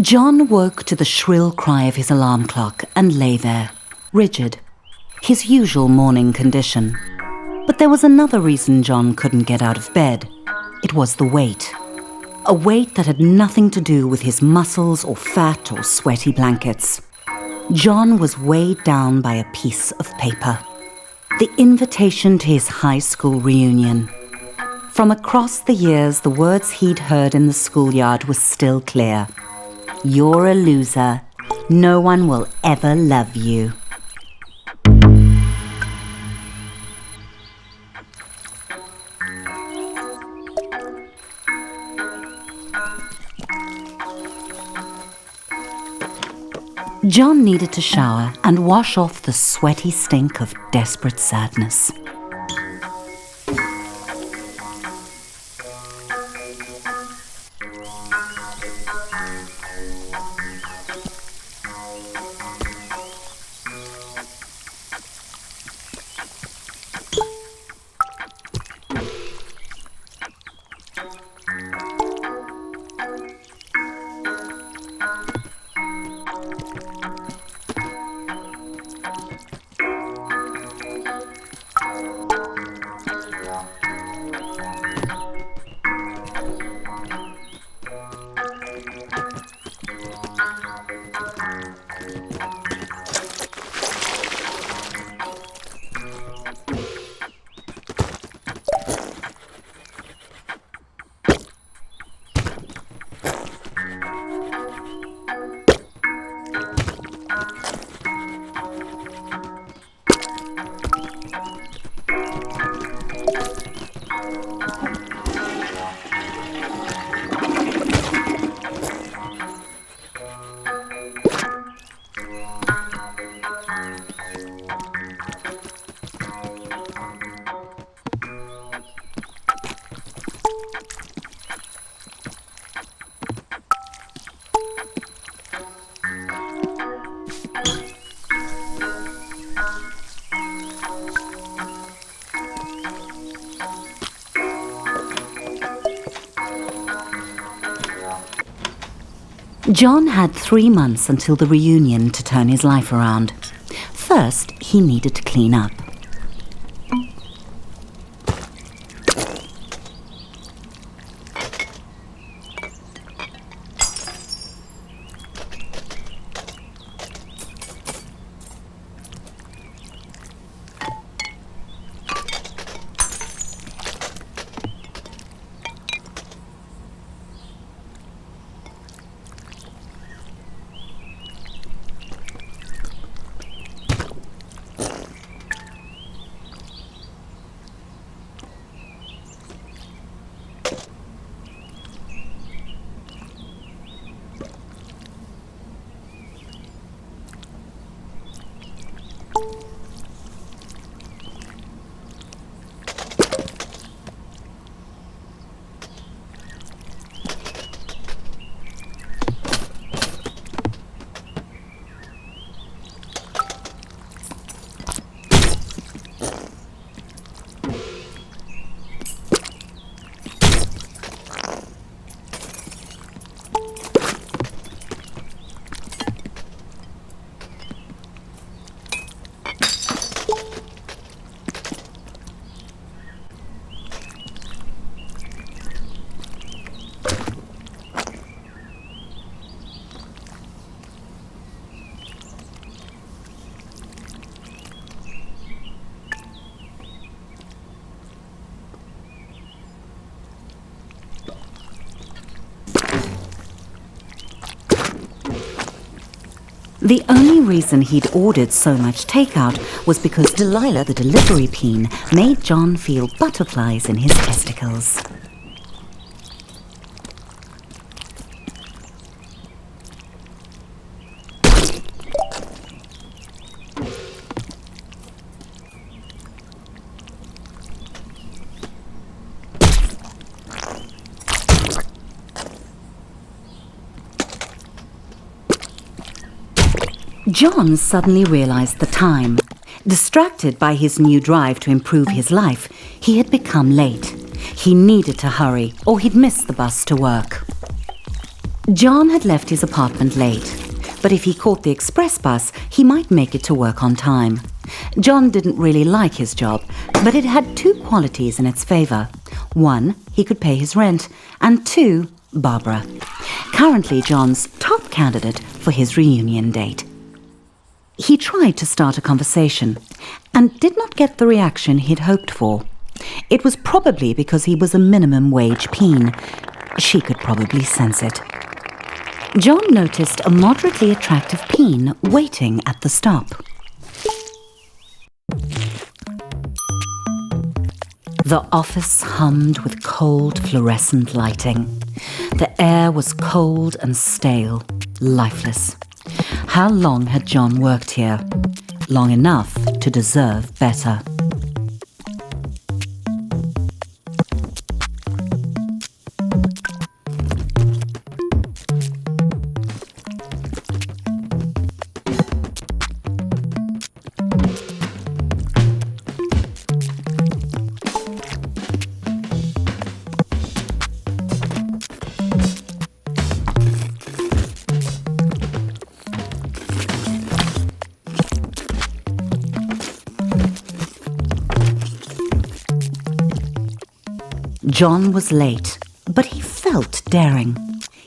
John woke to the shrill cry of his alarm clock and lay there, rigid, his usual morning condition. But there was another reason John couldn't get out of bed. It was the weight. A weight that had nothing to do with his muscles or fat or sweaty blankets. John was weighed down by a piece of paper. The invitation to his high school reunion. From across the years, the words he'd heard in the schoolyard were still clear. You're a loser. No one will ever love you. John needed to shower and wash off the sweaty stink of desperate sadness. John had 3 months until the reunion to turn his life around. First, he needed to clean up. The only reason he'd ordered so much takeout was because Delilah, the delivery peen, made John feel butterflies in his testicles. John suddenly realized the time. Distracted by his new drive to improve his life, he had become late. He needed to hurry, or he'd miss the bus to work. John had left his apartment late, but if he caught the express bus, he might make it to work on time. John didn't really like his job, but it had two qualities in its favor. One, he could pay his rent, and two, Barbara. Currently John's top candidate for his reunion date. He tried to start a conversation and did not get the reaction he'd hoped for. It was probably because he was a minimum wage peen. She could probably sense it. John noticed a moderately attractive peen waiting at the stop. The office hummed with cold fluorescent lighting. The air was cold and stale, lifeless. How long had John worked here? Long enough to deserve better. John was late, but he felt daring.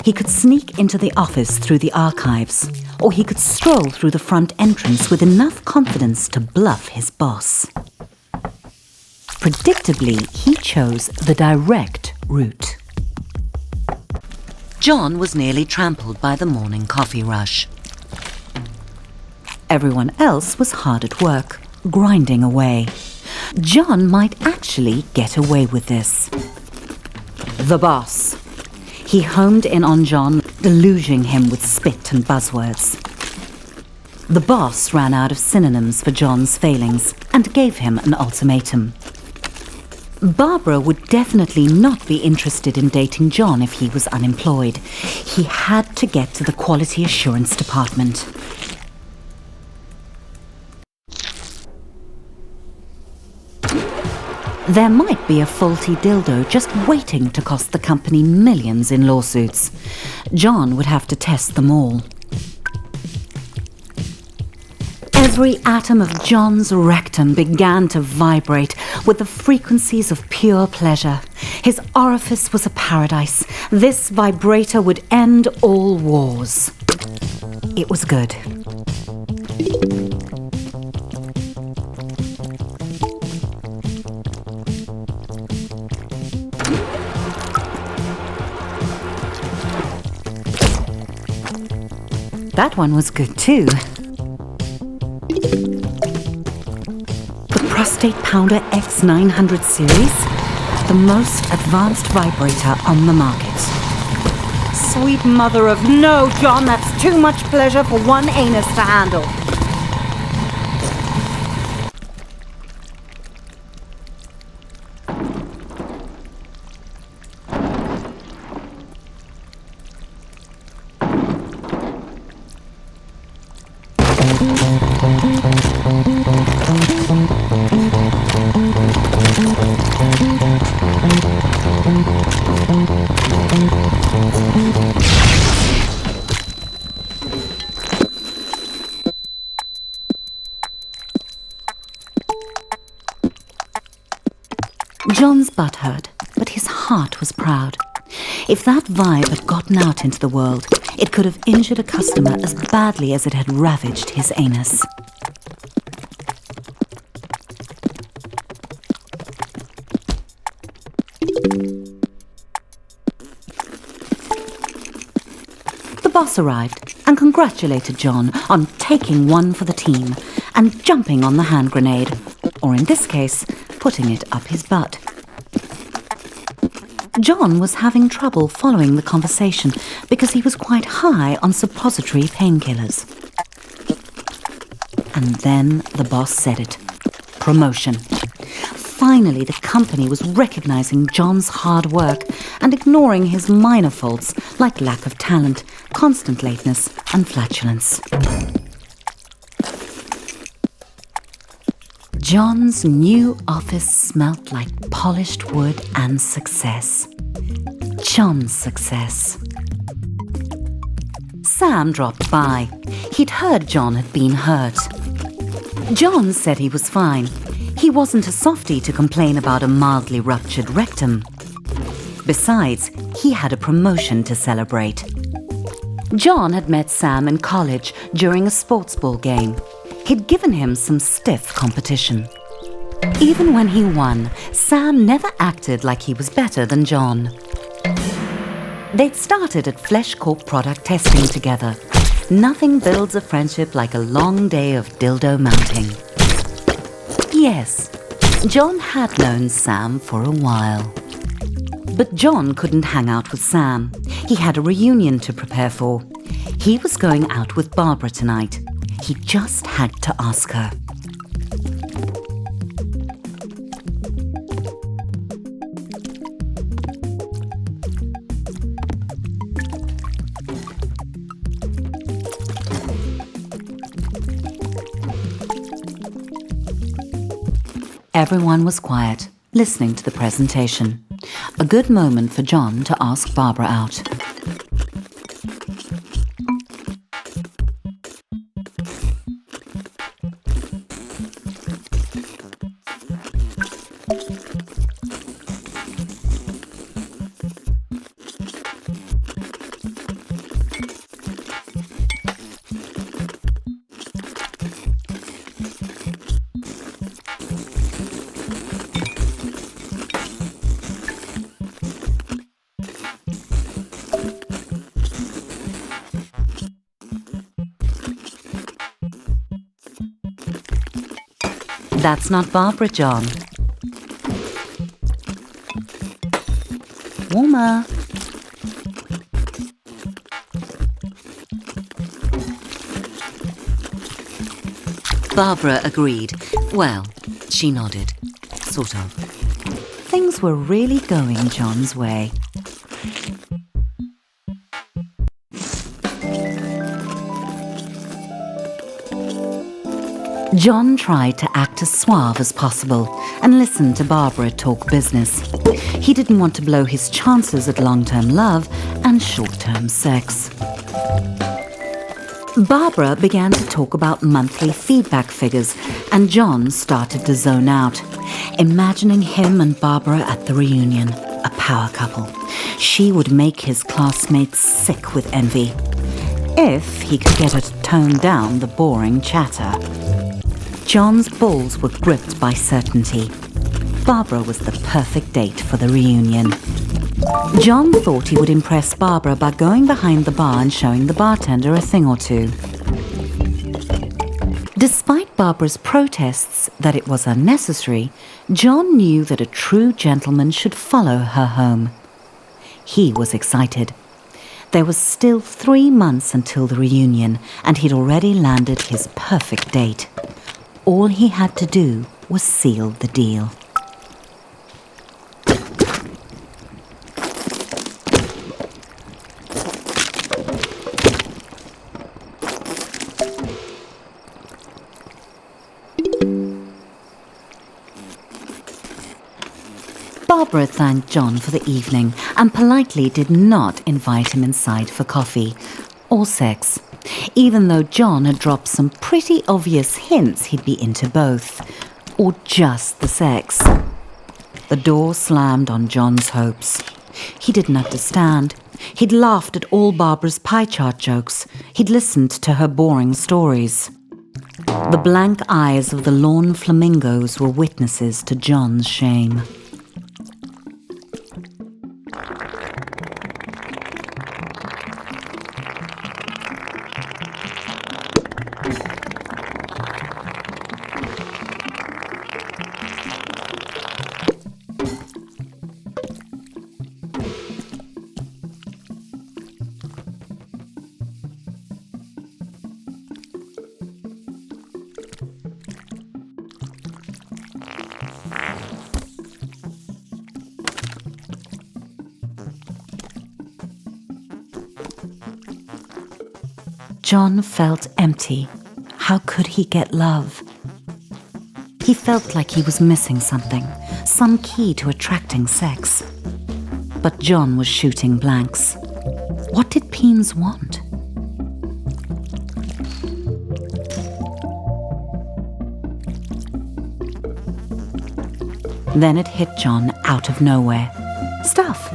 He could sneak into the office through the archives, or he could stroll through the front entrance with enough confidence to bluff his boss. Predictably, he chose the direct route. John was nearly trampled by the morning coffee rush. Everyone else was hard at work, grinding away. John might actually get away with this. The boss. He homed in on John, deluging him with spit and buzzwords. The boss ran out of synonyms for John's failings and gave him an ultimatum. Barbara would definitely not be interested in dating John if he was unemployed. He had to get to the quality assurance department. There might be a faulty dildo just waiting to cost the company millions in lawsuits. John would have to test them all. Every atom of John's rectum began to vibrate with the frequencies of pure pleasure. His orifice was a paradise. This vibrator would end all wars. It was good. That one was good too. The Prostate Pounder X900 series, the most advanced vibrator on the market. Sweet mother of no, John, that's too much pleasure for one anus to handle. John's butt hurt, but his heart was proud. If that vibe had gotten out into the world, it could have injured a customer as badly as it had ravaged his anus. The boss arrived, and congratulated John on taking one for the team and jumping on the hand grenade, or in this case, putting it up his butt. John was having trouble following the conversation because he was quite high on suppository painkillers. And then the boss said it. Promotion. Finally, the company was recognizing John's hard work and ignoring his minor faults like lack of talent, constant lateness, and flatulence. John's new office smelt like polished wood and success. John's success. Sam dropped by. He'd heard John had been hurt. John said he was fine. He wasn't a softie to complain about a mildly ruptured rectum. Besides, he had a promotion to celebrate. John had met Sam in college during a sports ball game. He'd given him some stiff competition. Even when he won, Sam never acted like he was better than John. They'd started at Flesh Corp product testing together. Nothing builds a friendship like a long day of dildo mounting. Yes, John had known Sam for a while. But John couldn't hang out with Sam. He had a reunion to prepare for. He was going out with Barbara tonight. He just had to ask her. Everyone was quiet, listening to the presentation. A good moment for John to ask Barbara out. That's not Barbara, John. Warmer. Barbara agreed. Well, she nodded. Sort of. Things were really going John's way. John tried to act as suave as possible and listen to Barbara talk business. He didn't want to blow his chances at long-term love and short-term sex. Barbara began to talk about monthly feedback figures, and John started to zone out, imagining him and Barbara at the reunion, a power couple. She would make his classmates sick with envy, if he could get her to tone down the boring chatter. John's balls were gripped by certainty. Barbara was the perfect date for the reunion. John thought he would impress Barbara by going behind the bar and showing the bartender a thing or two. Despite Barbara's protests that it was unnecessary, John knew that a true gentleman should follow her home. He was excited. There was still 3 months until the reunion, and he'd already landed his perfect date. All he had to do was seal the deal. Barbara thanked John for the evening and politely did not invite him inside for coffee or sex, even though John had dropped some pretty obvious hints he'd be into both, or just the sex. The door slammed on John's hopes. He didn't understand. He'd laughed at all Barbara's pie chart jokes. He'd listened to her boring stories. The blank eyes of the lawn flamingos were witnesses to John's shame. John felt empty. How could he get love? He felt like he was missing something, some key to attracting sex. But John was shooting blanks. What did Peens want? Then it hit John out of nowhere. Stuff.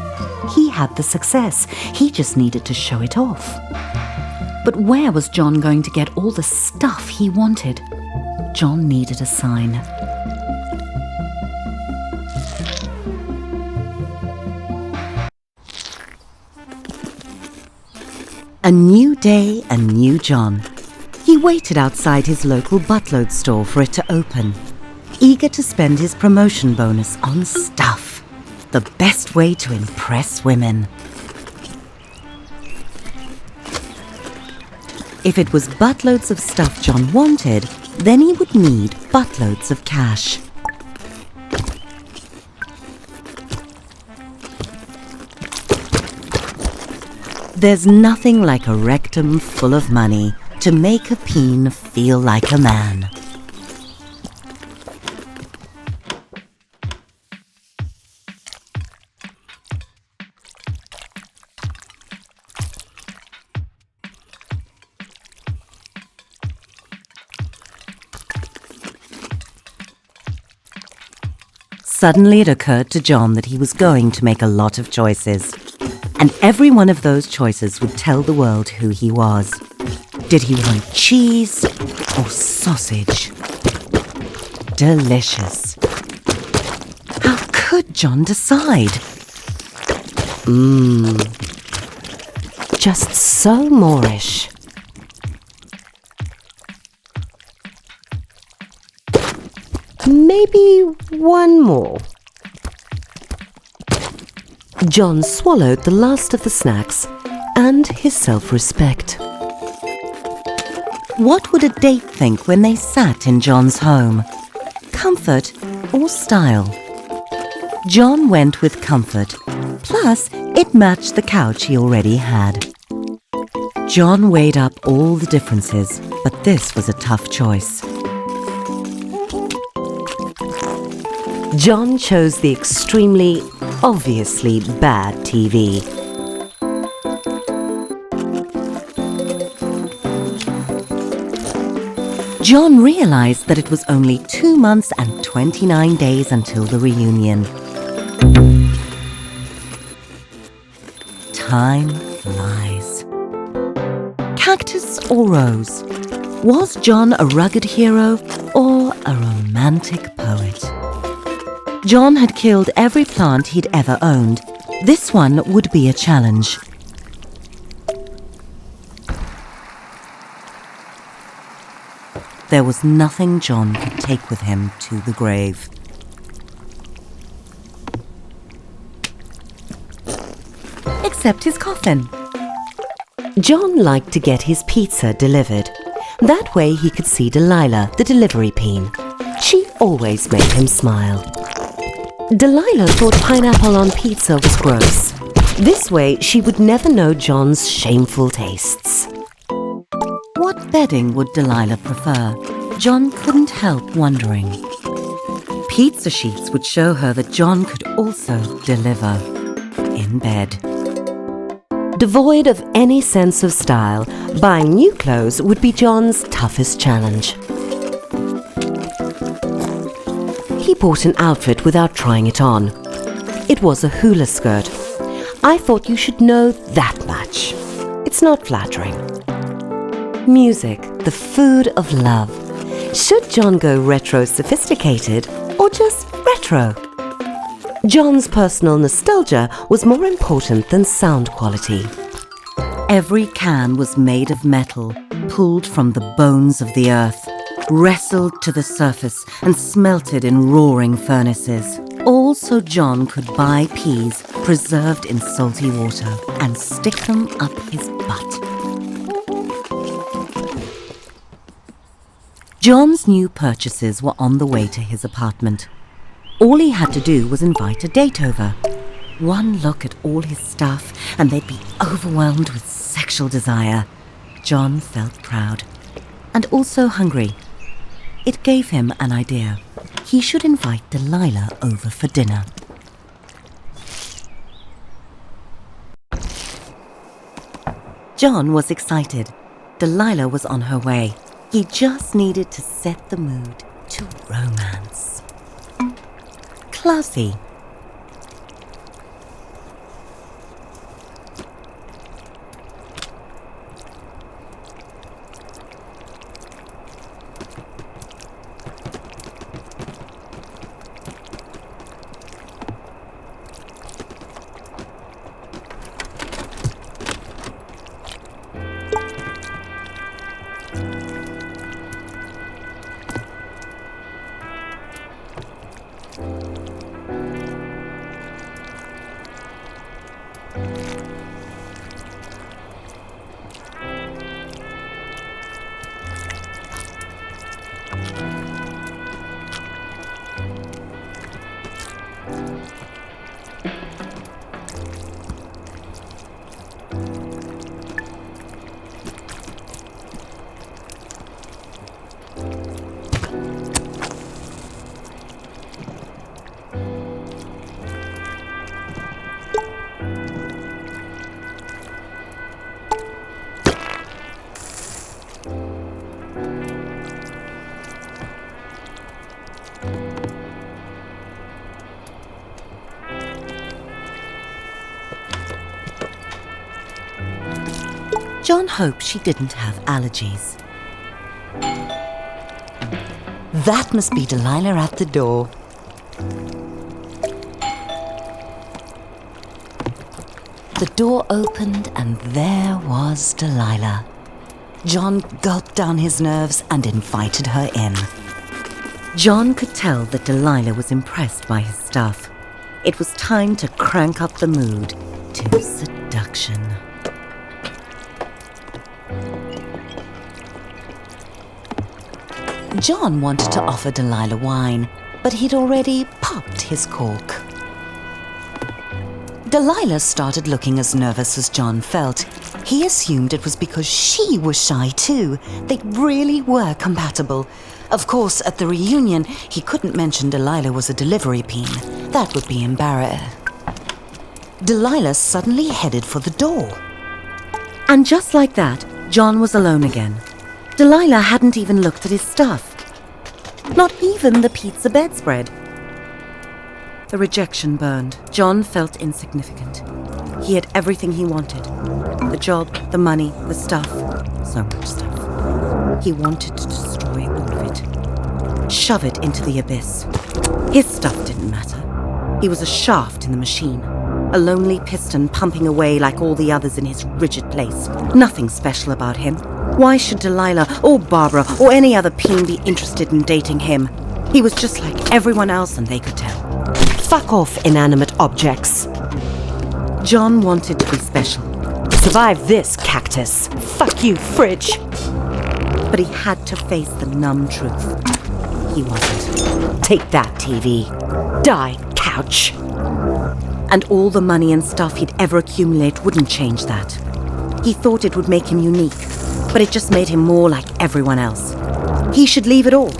He had the success. He just needed to show it off. But where was John going to get all the stuff he wanted? John needed a sign. A new day, a new John. He waited outside his local buttload store for it to open, eager to spend his promotion bonus on stuff. The best way to impress women. If it was buttloads of stuff John wanted, then he would need buttloads of cash. There's nothing like a rectum full of money to make a peen feel like a man. Suddenly it occurred to John that he was going to make a lot of choices. And every one of those choices would tell the world who he was. Did he want cheese or sausage? Delicious. How could John decide? Just so Moorish. Maybe one more. John swallowed the last of the snacks and his self-respect. What would a date think when they sat in John's home? Comfort or style? John went with comfort, plus it matched the couch he already had. John weighed up all the differences, but this was a tough choice. John chose the extremely, obviously bad TV. John realized that it was only 2 months and 29 days until the reunion. Time flies. Cactus or rose? Was John a rugged hero or a romantic poet? John had killed every plant he'd ever owned. This one would be a challenge. There was nothing John could take with him to the grave. Except his coffin. John liked to get his pizza delivered. That way he could see Delilah, the delivery peen. She always made him smile. Delilah thought pineapple on pizza was gross. This way, she would never know John's shameful tastes. What bedding would Delilah prefer? John couldn't help wondering. Pizza sheets would show her that John could also deliver in bed. Devoid of any sense of style, buying new clothes would be John's toughest challenge. He bought an outfit without trying it on. It was a hula skirt. I thought you should know that much. It's not flattering. Music, the food of love. Should John go retro sophisticated or just retro? John's personal nostalgia was more important than sound quality. Every can was made of metal, pulled from the bones of the earth, wrestled to the surface and smelted in roaring furnaces. All so John could buy peas preserved in salty water and stick them up his butt. John's new purchases were on the way to his apartment. All he had to do was invite a date over. One look at all his stuff and they'd be overwhelmed with sexual desire. John felt proud, and also hungry. It gave him an idea. He should invite Delilah over for dinner. John was excited. Delilah was on her way. He just needed to set the mood to romance. Classy. John hoped she didn't have allergies. That must be Delilah at the door. The door opened and there was Delilah. John gulped down his nerves and invited her in. John could tell that Delilah was impressed by his stuff. It was time to crank up the mood to seduction. John wanted to offer Delilah wine, but he'd already popped his cork. Delilah started looking as nervous as John felt. He assumed it was because she was shy too. They really were compatible. Of course, at the reunion, he couldn't mention Delilah was a delivery peen. That would be embarrassing. Delilah suddenly headed for the door. And just like that, John was alone again. Delilah hadn't even looked at his stuff. Not even the pizza bedspread. The rejection burned. John felt insignificant. He had everything he wanted. The job, the money, the stuff. So much stuff. He wanted to destroy all of it. Shove it into the abyss. His stuff didn't matter. He was a shaft in the machine. A lonely piston pumping away like all the others in his rigid place. Nothing special about him. Why should Delilah or Barbara or any other peen be interested in dating him? He was just like everyone else and they could tell. Fuck off, inanimate objects. John wanted to be special. Survive this, cactus. Fuck you, fridge. But he had to face the numb truth. He wasn't. Take that, TV. Die, couch. And all the money and stuff he'd ever accumulate wouldn't change that. He thought it would make him unique, but it just made him more like everyone else. He should leave it all.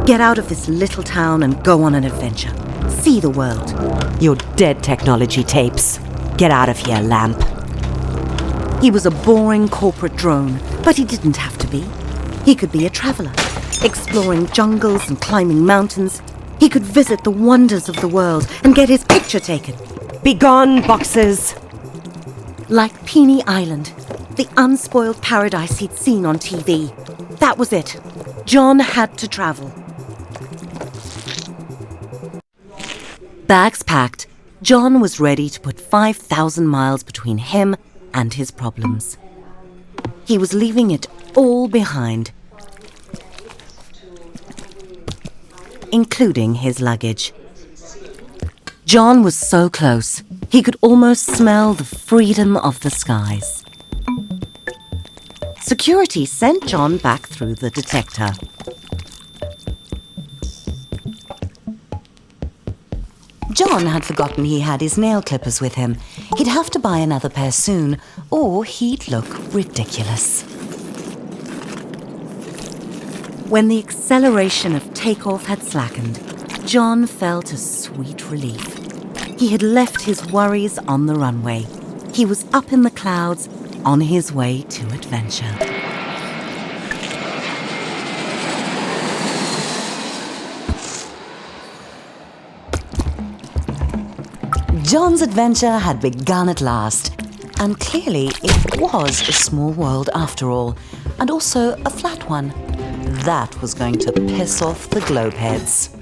Get out of this little town and go on an adventure. See the world. You're dead, technology tapes. Get out of here, lamp. He was a boring corporate drone, but he didn't have to be. He could be a traveler, exploring jungles and climbing mountains. He could visit the wonders of the world and get his picture taken. Begone, boxes! Like Peony Island, the unspoiled paradise he'd seen on TV. That was it. John had to travel. Bags packed, John was ready to put 5,000 miles between him and his problems. He was leaving it all behind, including his luggage. John was so close, he could almost smell the freedom of the skies. Security sent John back through the detector. John had forgotten he had his nail clippers with him. He'd have to buy another pair soon, or he'd look ridiculous. When the acceleration of takeoff had slackened, John felt a sweet relief. He had left his worries on the runway. He was up in the clouds, on his way to adventure. John's adventure had begun at last, and clearly it was a small world after all, and also a flat one. That was going to piss off the globeheads.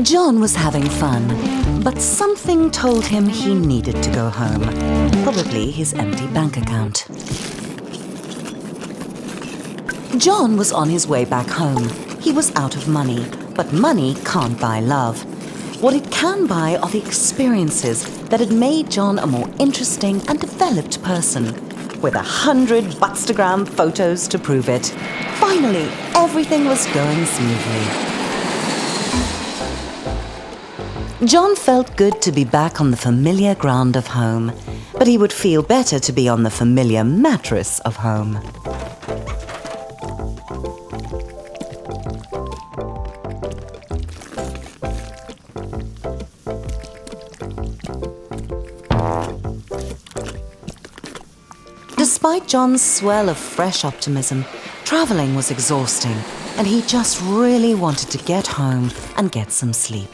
John was having fun, but something told him he needed to go home. Probably his empty bank account. John was on his way back home. He was out of money, but money can't buy love. What it can buy are the experiences that had made John a more interesting and developed person, with 100 Butstagram photos to prove it. Finally, everything was going smoothly. John felt good to be back on the familiar ground of home, but he would feel better to be on the familiar mattress of home. Despite John's swell of fresh optimism, traveling was exhausting, and he just really wanted to get home and get some sleep.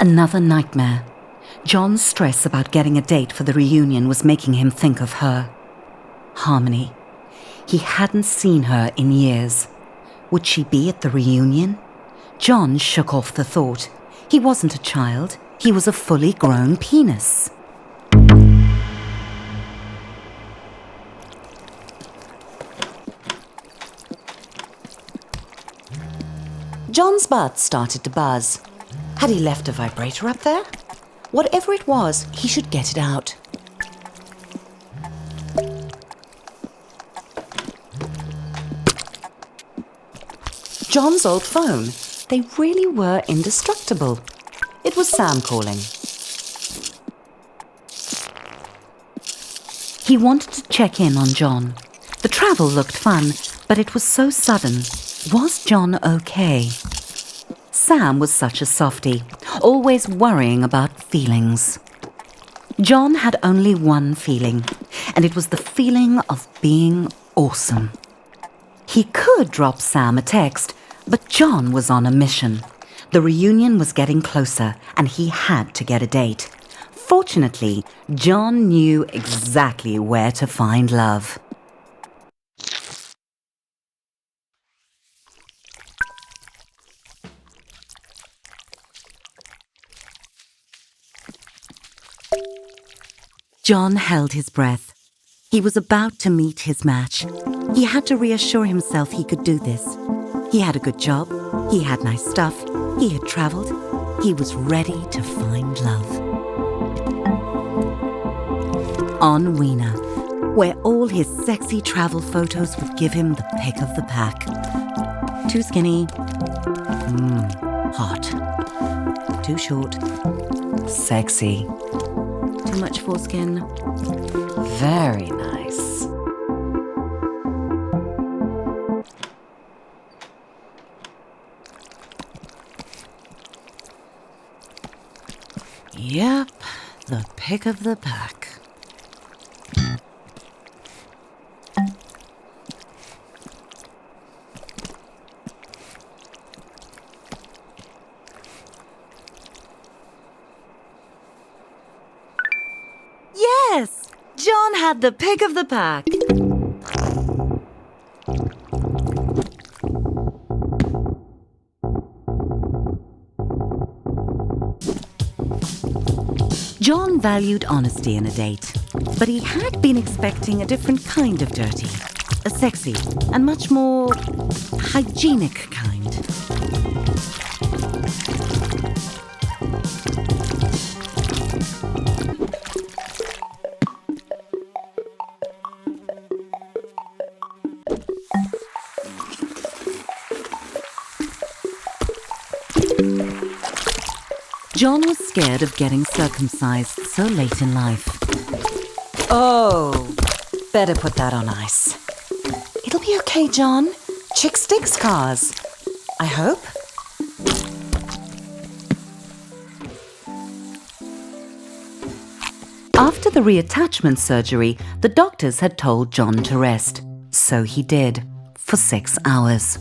Another nightmare. John's stress about getting a date for the reunion was making him think of her. Harmony. He hadn't seen her in years. Would she be at the reunion? John shook off the thought. He wasn't a child. He was a fully grown penis. John's butt started to buzz. Had he left a vibrator up there? Whatever it was, he should get it out. John's old phone. They really were indestructible. It was Sam calling. He wanted to check in on John. The travel looked fun, but it was so sudden. Was John okay? Sam was such a softie, always worrying about feelings. John had only one feeling, and it was the feeling of being awesome. He could drop Sam a text, but John was on a mission. The reunion was getting closer, and he had to get a date. Fortunately, John knew exactly where to find love. John held his breath. He was about to meet his match. He had to reassure himself he could do this. He had a good job, he had nice stuff, he had travelled, he was ready to find love. On Weena, where all his sexy travel photos would give him the pick of the pack. Too skinny. Hot. Too short. Sexy. Too much foreskin. Very nice. Yep, the pick of the pack. Yes! John had the pick of the pack. John valued honesty in a date, but he had been expecting a different kind of dirty. A sexy and much more hygienic kind. John was scared of getting circumcised so late in life. Oh, better put that on ice. It'll be okay, John. Chick sticks cars. I hope. After the reattachment surgery, the doctors had told John to rest. So he did, for 6 hours.